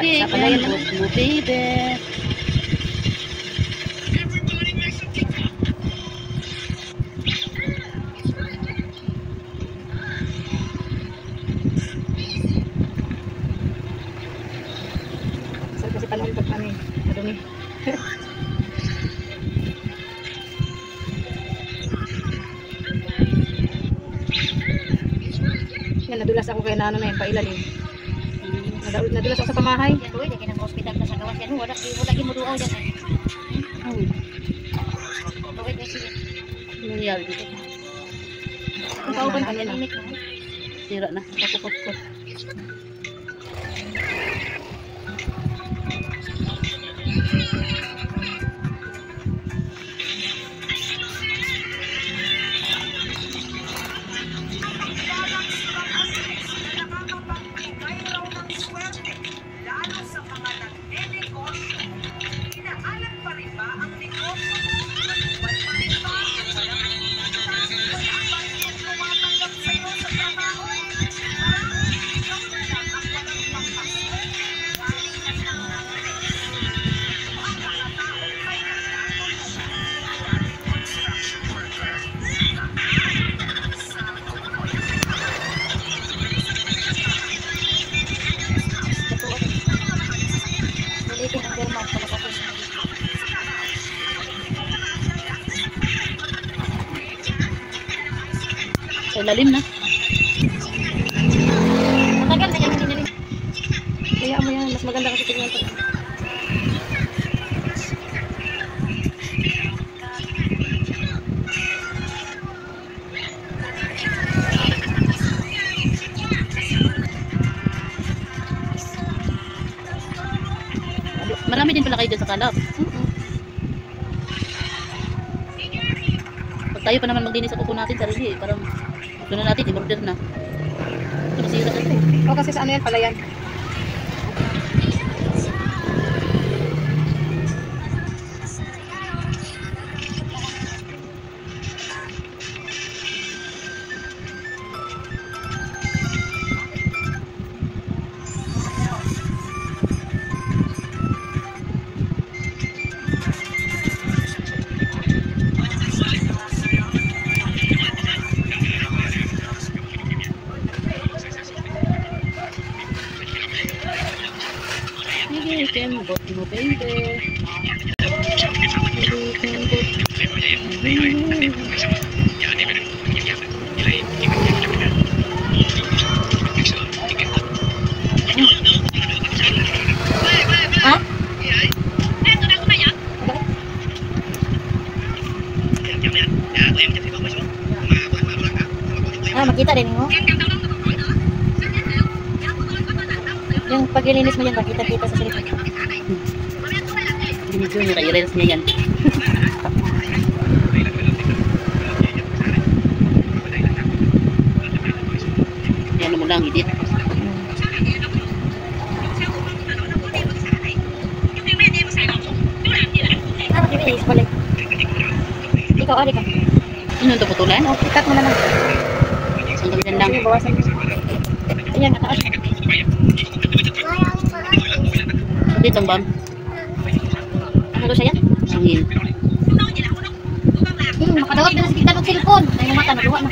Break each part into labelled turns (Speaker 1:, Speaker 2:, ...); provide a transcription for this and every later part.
Speaker 1: Sige, palayan mo, baby.
Speaker 2: Kasi panahon pag ano eh, madumi. Yan, nadulas ako kaya na ano na yun, pailalim. Nadulas ako sa pamahay.
Speaker 3: Yan doy, lagi ng hospital pa sa gawas yan. Wala lagi mo duaw yan. Doy, doy siya.
Speaker 1: Ano nangyari dito?
Speaker 2: Ang kauban pa nila.
Speaker 1: Sira na, kapukot-kot. Sa lalim na.
Speaker 3: Matagal na yan, hindi na rin.
Speaker 2: Kaya mo yan, mas maganda kasi tingnan ito.
Speaker 1: Marami din pala kayo dyan sa kalap. Pag tayo pa naman maglinis sa kuko natin, sarili eh. Parang gusto na natin, i-border na. Ito nasira na ito.
Speaker 2: O kasi sa ano yan, palayan.
Speaker 1: Sige, kembot mo, baby. Sige, kembot.
Speaker 3: Ha? Ah, makita din mo. Yung paglilinis mo yan, makita-kita sa sarili.
Speaker 1: Binidyo niya, kaya-reels niya yan. Yan mo lang, edit.
Speaker 3: Ah, makibilis pala. Ikaw, ari ka.
Speaker 1: Ano ito, putulan?
Speaker 2: O, ikat mo na lang.
Speaker 1: Isang gabitan lang.
Speaker 2: Sige, bawasan mo.
Speaker 3: Ayan, kataas.
Speaker 1: Edit ang bam.
Speaker 3: Ano siya yan?
Speaker 1: Sangin.
Speaker 3: Makadawat na sa kita ng cellphone. Ay, yung mata, naluwa na.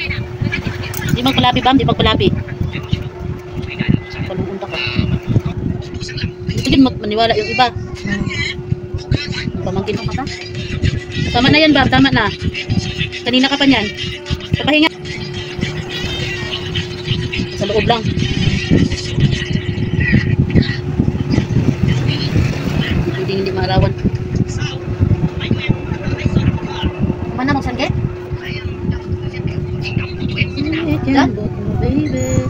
Speaker 1: Di magpalapi, bam. Di magpalapi. Palungunta ka. Ito din maniwala yung iba. Pamangkin mo ka. Tama na yan, bam. Tama na. Kanina ka pa niyan. Papahinga. Sa loob lang. Hindi maarawan.
Speaker 3: Mana mo sanggit?
Speaker 1: Yan, baby.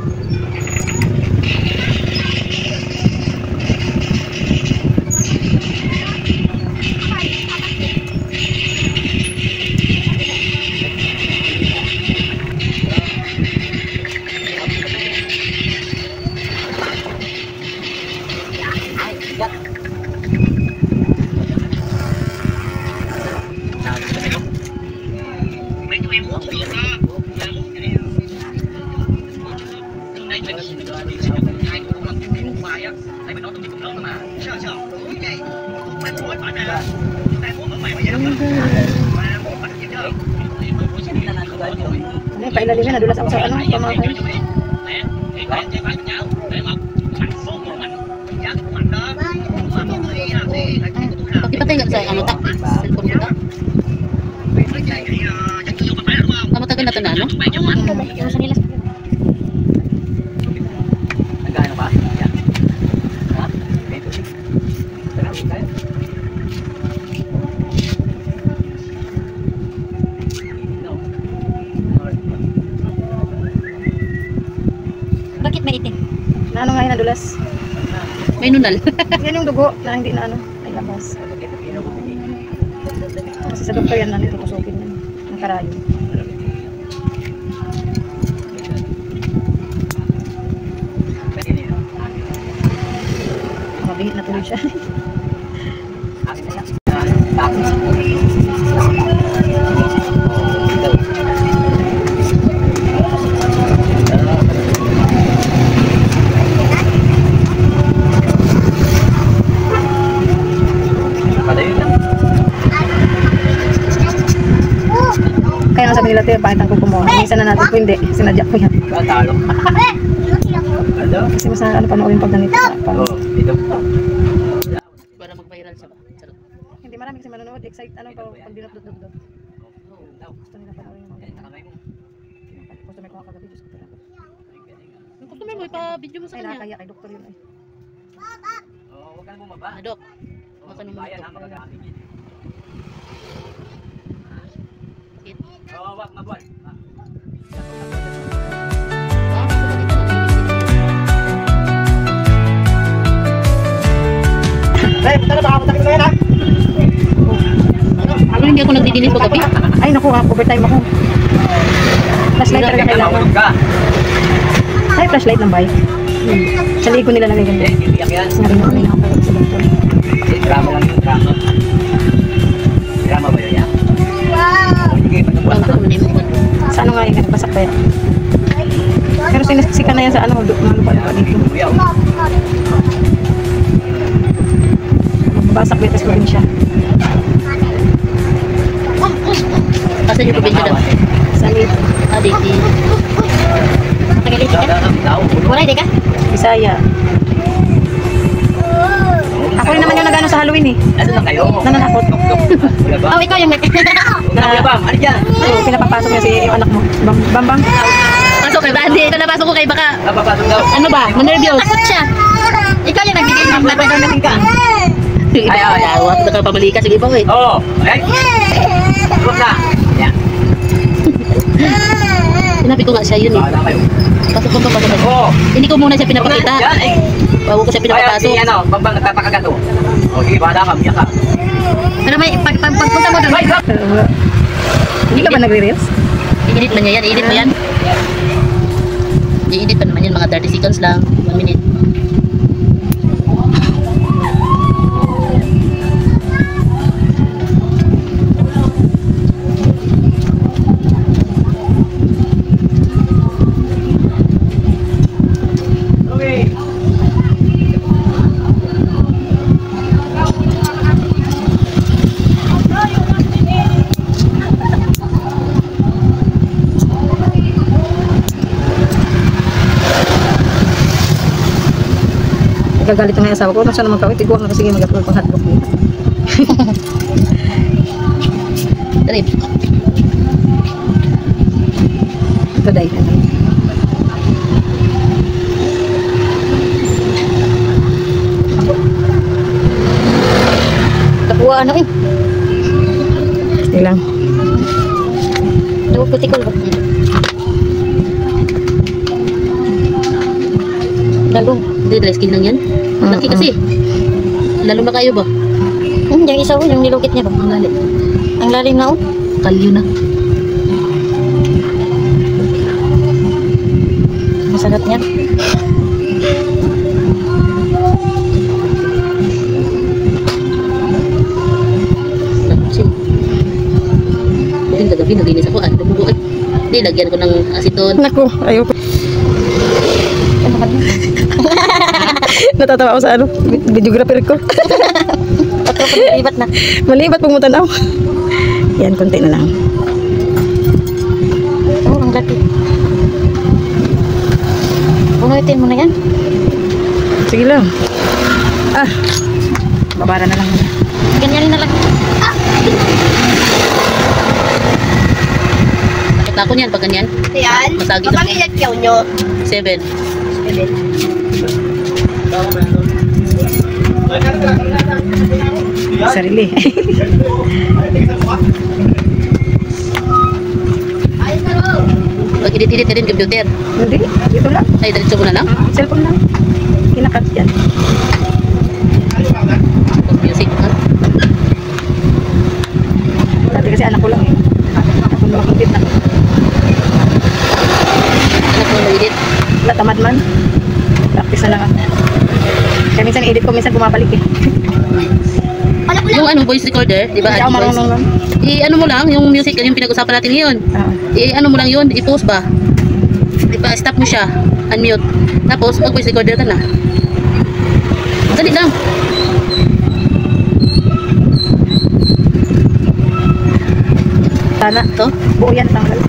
Speaker 2: Ano yung pailalimin, nadulas ako sa ano, pamahay.
Speaker 1: Ipatay ka sa ano, cellphone ko ta. Matagal na ito na, ano?
Speaker 3: Yung sa nilas.
Speaker 4: Nagkano pa? Yan. Ha? 26. Tara, tayo. No.
Speaker 3: Bakit may itim?
Speaker 2: Na ano nga yun, nadulas.
Speaker 1: May nunal.
Speaker 2: Yan yung dugo na hindi na ano, ay labas. Kasi sa doktor yan, nandito kusukin yan. Ng karayo. Mabihit na tuloy siya. Kaya nga sabi nila, tayo, bakit ang kuko mo? Minsan na natin po, hindi. Sinadya ko yan.
Speaker 4: Talo.
Speaker 2: Kasi mas ano panoorin pag ganito.
Speaker 4: Oo, dito.
Speaker 1: Para mag-viral siya ba? Charot.
Speaker 2: Hindi marami kasi manonood. Excite, ano pa, pag dinot-dot-dot. Gusto nila panoorin yung mga ganito. Gusto may kuha kagabi, Diyos ko talaga.
Speaker 1: Yung customer mo, ipa-video mo sa
Speaker 2: Ay,
Speaker 1: kanya.
Speaker 2: nakakaya kay doktor yun eh.
Speaker 4: Oo, huwag ka na bumaba.
Speaker 1: Ah, Dok. Baka nung
Speaker 4: Bayan ha,
Speaker 1: mga
Speaker 4: magagamit yun.
Speaker 1: Sakit.
Speaker 4: Oo, wag mabuwan.
Speaker 1: Ano hindi ako nagdidinis pag gabi?
Speaker 2: Ay, naku, overtime ako. Flashlight talaga kailangan.
Speaker 4: Mahulog ka.
Speaker 2: Ay, flashlight ng bike. Sa ligo nila lang yung
Speaker 4: Eh,
Speaker 2: ganyan.
Speaker 4: hindi yan.
Speaker 2: Nga rin ako nakakawag sa doktor.
Speaker 4: Eh, drama lang yung drama. Drama ba yun yan? Sige, magkabuan
Speaker 1: Baka naman yung
Speaker 2: Sa ano nga yung ganyan, basak pa yan. Pero sinisiksikan na yan sa ano, malupad pa dito. Basak betes ko rin siya.
Speaker 1: Kasi yung probinsya daw.
Speaker 2: Sa ligo.
Speaker 1: Ah, dito.
Speaker 3: Tagalito ka? Wala, hindi ka?
Speaker 2: Bisaya. Ako rin naman yung nagano sa Halloween eh.
Speaker 4: Ano lang kayo?
Speaker 2: Nananakot.
Speaker 4: Wala ba?
Speaker 3: Oh, ikaw yung nag...
Speaker 4: Wala ba? Ano dyan?
Speaker 2: Oo, pinapapasok niya si yung anak mo. Bambang.
Speaker 1: Pasok kay Brandy. Ito na pasok ko kay baka.
Speaker 4: Napapasok daw.
Speaker 1: Ano ba? Manervyos.
Speaker 3: Takot siya. Ikaw yung nagbigay ng
Speaker 4: Napapasok ka. Ay, ay.
Speaker 1: Tawa. Nakapamali ka. Sige pa eh.
Speaker 4: Oo. Ay. Huwag na. Yan.
Speaker 1: Sinabi ko nga siya yun eh.
Speaker 4: Bahala kayo.
Speaker 1: Pasok ko pa pasok.
Speaker 4: Oo.
Speaker 1: Hindi ko muna siya pinapakita.
Speaker 4: Yan eh.
Speaker 1: Bago ko siya
Speaker 4: Kaya
Speaker 1: pinapapasok.
Speaker 4: si ano, babang nagpapakagato. O sige, bahala ka, biyak ka.
Speaker 3: Pero may pagpunta mo doon.
Speaker 2: Hindi ka ba nagre-reels?
Speaker 1: I-edit man niya yan. I-edit mo yan. I-edit pa naman yan. Mga 30 seconds lang. 1 minute.
Speaker 4: Okay.
Speaker 2: Gagalit na yung asawa ko. Nasa naman kawit. Iguang na kasi mag-upload pang hotdog niya.
Speaker 1: Trip.
Speaker 2: Ito dahil.
Speaker 3: Kapuha ano eh.
Speaker 2: Hindi lang.
Speaker 3: Daw putikol ba? Dalong.
Speaker 1: Hindi, dry skin lang yan. Laki kasi. Lalo na kayo ba?
Speaker 3: Yung isa ko, yung nilukit niya ba?
Speaker 1: Ang lalim.
Speaker 3: Ang lalim na oh.
Speaker 1: Kalyo na.
Speaker 3: Masagat niya.
Speaker 1: Kasi, buting kagabi, naglinis ako. Ah, dumugo eh. Hindi, lagyan ko ng asiton.
Speaker 2: Naku, ayoko. Natatawa ako sa ano, videographer ko.
Speaker 3: Libat na.
Speaker 2: Malibat pag mo tanaw. Yan, konti na lang.
Speaker 3: Oh, ang laki. Punutin mo na yan.
Speaker 2: Sige lang. Ah, babara na lang.
Speaker 3: Ganyan na lang.
Speaker 1: Nakita ko niyan pag ganyan.
Speaker 3: Yan.
Speaker 1: Masagi na.
Speaker 3: Kapag yaw nyo.
Speaker 1: 7.
Speaker 2: Sarili.
Speaker 1: Pag edit-edit na rin computer.
Speaker 2: Hindi, dito lang.
Speaker 1: Ay, diretso mo na lang.
Speaker 2: Cellphone lang. Kinakat yan.
Speaker 1: Pag music. Ha?
Speaker 2: Dati kasi anak ko lang eh. Ako na makikit na.
Speaker 1: Anak mo mag-edit.
Speaker 2: Wala, tamad man. Practice na lang ako. Kaya minsan edit ko, minsan bumabalik eh.
Speaker 1: Yung ano, voice recorder, di ba?
Speaker 2: Hindi ako marunong lang.
Speaker 1: I-ano mo lang, yung music, yung pinag-usapan natin ngayon. I-ano mo lang yun, i-post ba? Stop mo siya, unmute. Tapos, mag-voice recorder ka na. Dali lang.
Speaker 2: Sana,
Speaker 1: To?
Speaker 2: buo yan, tanggal.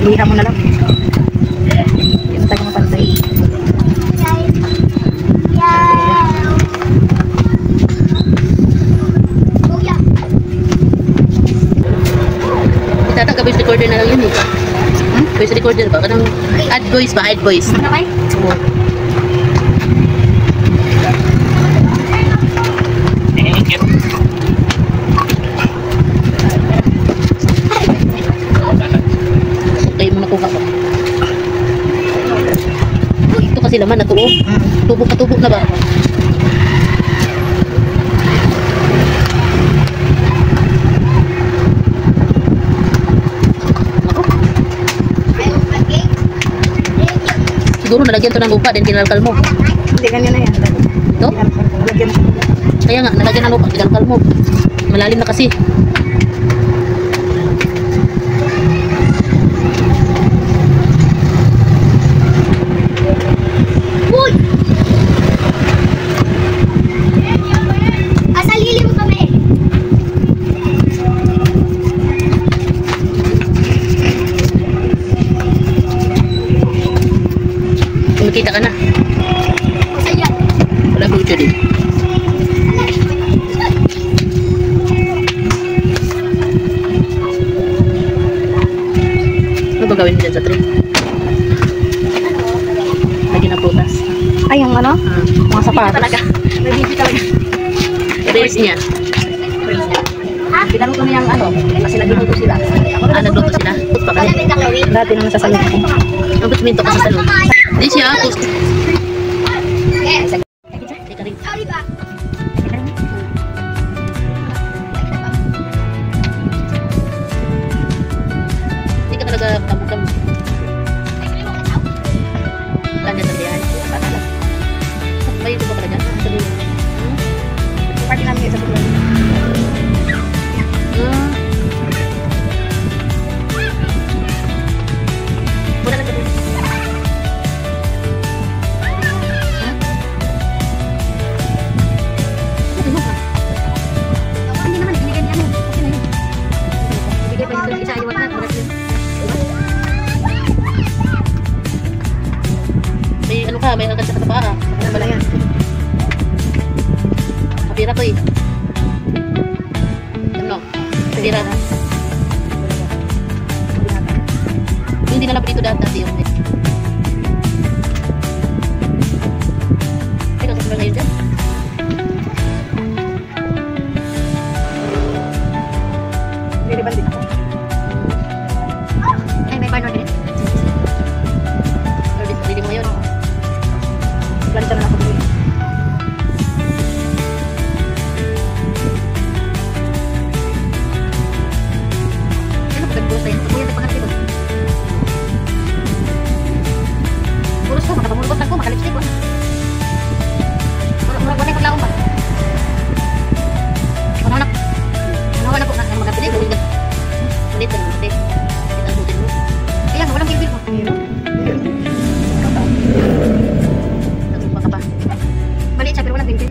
Speaker 2: Liha mo na lang. Yan tayo mapantay.
Speaker 1: Itataga voice recorder na lang yun eh. Voice recorder ba? Kanang add voice ba? Add voice.
Speaker 3: Okay?
Speaker 1: Okay mo nakuha ko. Ito kasi laman na tuo. Tubok na ba? Siguro nalagyan to ng lupa din kinalkal mo.
Speaker 2: Hindi, ganyan na yan.
Speaker 1: Ito?
Speaker 2: Lagyan mo.
Speaker 1: Kaya nga, nalagyan ng lupa kinalkal mo. Malalim na kasi.
Speaker 3: Uy! Asa lilim kami.
Speaker 1: Kumikita ka na.
Speaker 3: Saya.
Speaker 1: Wala ko ito din. Ano ba gawin mo dyan sa tree? Lagyan ng prutas.
Speaker 2: Ay, yung ano? Mga sapatos.
Speaker 3: Talaga. May bibi talaga.
Speaker 1: Raise niya.
Speaker 2: Pinalo ko na yung ano, kasi nagluto sila.
Speaker 1: Ah, nagluto sila. Put pa
Speaker 3: Wala
Speaker 1: kami.
Speaker 3: may taklawin.
Speaker 2: Dati nung nasa salon ako.
Speaker 1: Ang gusto minto ka sa salon. Di siya.
Speaker 3: Yes.
Speaker 1: Teka rin.
Speaker 3: Sorry ba?
Speaker 1: Hindi ka talaga kamukam. Tanda sa liyan. May ito pa pala dyan. Sa dulo.
Speaker 2: Party namin sa salon.
Speaker 1: Wala lang gawin.
Speaker 3: Hindi naman, binigyan niya mo. Okay na yun. Bigay pa yung isa, iwan na.
Speaker 1: May ano ka, may agad sa paa.
Speaker 2: Ano pala yan?
Speaker 1: Kapira ko eh. Ano? Kapira. Yung hindi na lang dito dati yung ikaw sa ngayon dyan?
Speaker 2: Niliban din ako.
Speaker 3: Ay, may partner din.
Speaker 1: Or hindi mo ngayon?
Speaker 2: Plancha na ako din.
Speaker 3: Ano pa gagawin sa'yo? Kuya, di pa nga sila. Puros ko, makapamulgot lang ko, makalipstick ko. Murag wala yung paglaong ba? Panawanak. Panawanak ko, magkapili ko.
Speaker 1: Ulit na naman. Ang butin mo.
Speaker 3: Kaya nga, walang kilbil mo.
Speaker 1: Nagsupa ka pa.
Speaker 3: Maliit siya, pero walang kilbil.